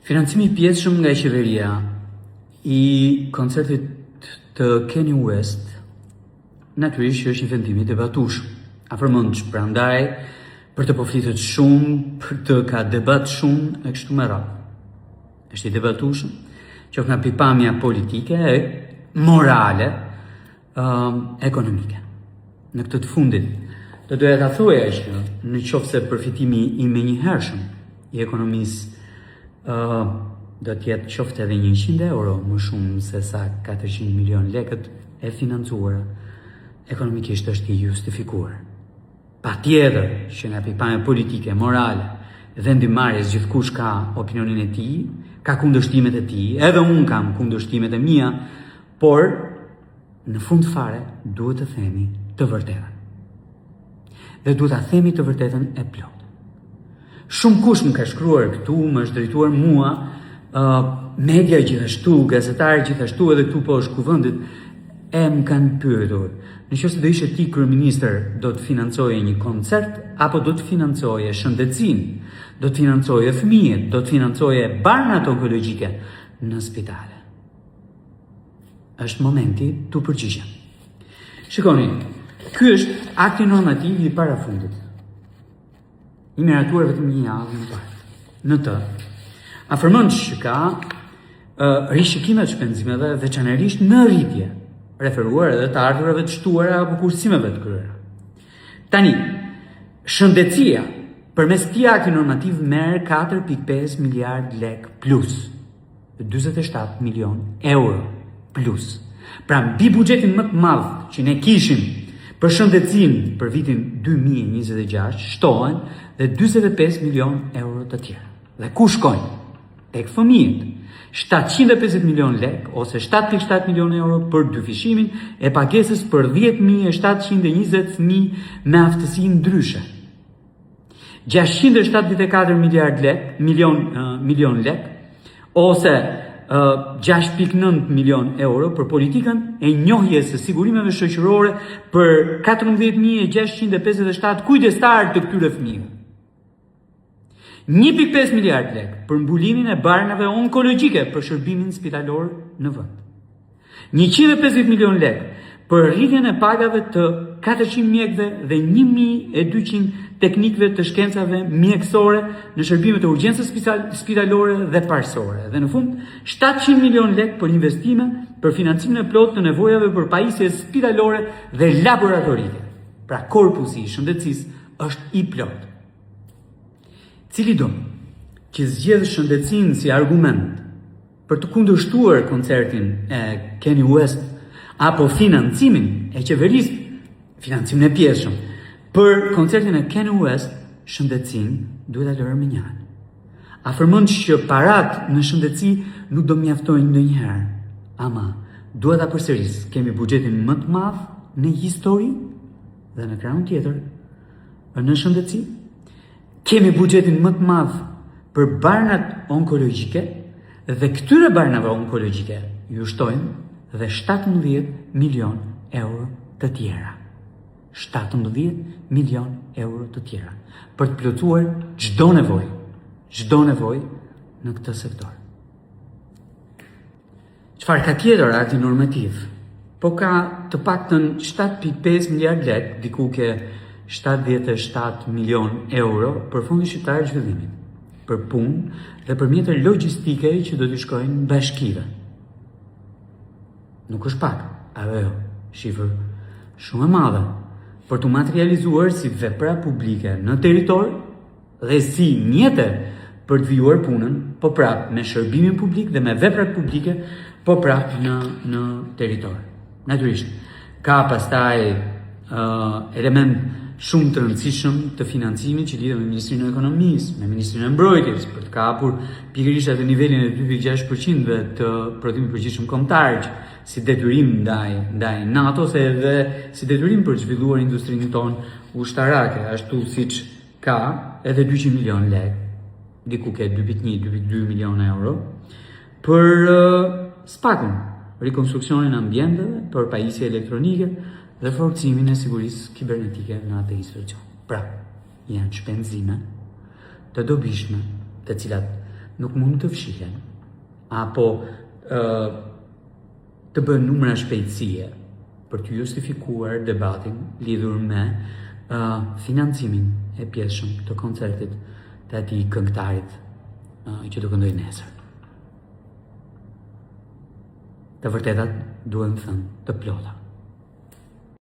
Financimi I pjesëshëm nga qeveria I koncertit të Kanye West natyrisht është një vendim I debatueshëm. Afërmendsh prandaj për të po flitet shumë, për të ka debat shumë e kështu me radhë. Është I debatueshëm, qoftë nga pikpamja politike e morale, ekonomike. Në këtë të fundit, do doja ta thoja që në qoftë se përfitimi I menjëhershëm I ekonomisë do të jetë qoftë edhe 100 euro më shumë se sa 400 milion lekët e financuara, ekonomikisht është I justifikuar. Patjetër që nga pikpamja politike, morale, vendimarrjes gjithkush ka opinionin e tij, ka kundërshtimet e tij, edhe unë kam kundërshtimet e mia, por në fund fare duhet të themi të vërtetën. Dhe duhet ta themi të vërtetën e plotë. Shumë kush më ka shkruar këtu, më është drejtuar mua, media gjithashtu, gazetarë gjithashtu, edhe këtu poshtë kuvendit, e më kanë pyetur, nëse do ishe ti kryeministër, do të financoje një koncert apo do të financoje shëndetësinë, do të financoje fëmijët, do të financoje barnat onkologjike në spitale. Është momenti të përgjigjem. Shikoni, ky është akti normativ I parafundit. I miratuar vetëm një javë më parë. Në të, afërmend që ka rishikime të shpenzimeve veçanërisht në rritje, referuar edhe të ardhurave të shtuara apo kursimeve të kryera. Tani, shëndetësia përmes këtij akti normativ merr 4.5 miliard lek plus, 47 milion euro plus. Pra mbi buxhetin më të madh që ne kishim për shëndetësinë për vitin 2026 shtohen dhe 45 milion euro të tjera. Dhe ku shkojnë? Tek fëmijët. 750 milion lek ose 7.7 milion euro për dyfishimin e pagesës për 10.720 fëmijë me aftësi ndryshe. 674 milion lek ose 6.9 milion euro për politikën e njohjes së sigurimeve shoqërore për 14.657 kujdestarë të këtyre fëmijëve. 1.5 miliard lek për mbulimin e barnave onkologjike për shërbimin spitalor në vend. 150 milion lek për rritjen e pagave të 400 mjekëve dhe 1.200 teknikëve të shkencave mjekësore në shërbimet e urgjencës spitalore dhe parësore. Dhe në fund, 700 milion lek për investime për financimin e plotë të nevojave për pajisje spitalore dhe laboratorike. Pra korpusi I shëndetësisë është I plotë. Cili do që zgjedh shëndetësinë si argument për të kundërshtuar koncertin e Kanye West apo financimin e qeverisë, financimin e pjesëshëm, për koncertin e Kanye West, shëndetësinë duhet ta lërë me një anë. Afërmend që parat në shëndetësi nuk do mjaftojnë ndonjëherë, ama duhet ta përsëris, kemi buxhetin më të madh në histori dhe në krahun tjetër në shëndetësi. Kemi buxhetin më të madh për barnat onkologjike dhe këtyre barnave onkologjike ju shtojnë dhe 17 milion euro të tjera. 17 milion euro të tjera për të plotësuar çdo nevojë në këtë sektor. Çfarë ka tjetër akti normativ? Po ka të paktën 7.5 miliard lek, diku ke 77 milion euro për Fondin Shqiptar të Zhvillimit, për punë dhe për mjete logjistike që do t'i shkojnë bashkive. Nuk është pak, apo jo, shifër shumë e madhe, për t'u materializuar si vepra publike në territor dhe si mjete për të vijuar punën, po prapë me shërbimin publik dhe me veprat publike, po prapë në territor. Natyrisht, ka pastaj element shumë të rëndësishëm të financimit që lidhet me Ministrinë e Ekonomisë, me Ministrinë e Mbrojtjes, për të kapur pikërisht atë nivelin e 2.6% të prodhimit përgjithshëm kombëtar, si detyrim ndaj NATO-s edhe si detyrim për të zhvilluar industrinë tonë ushtarake, ashtu siç ka edhe 200 milion lek, diku ke 2.1-2.2 milion euro, për spakun, rekonstruksionin ambienteve, për pajisje elektronike, dhe forcimin e sigurisë kibernetike në atë institucion. Pra, janë shpenzime të dobishme, të cilat nuk mund të fshihen, apo të bën numra shpejtësie për të justifikuar debatin lidhur me financimin e pjesshëm të koncertit të atij këngëtarit që do këndojë nesër. Të vërtetat duhen thënë të plota.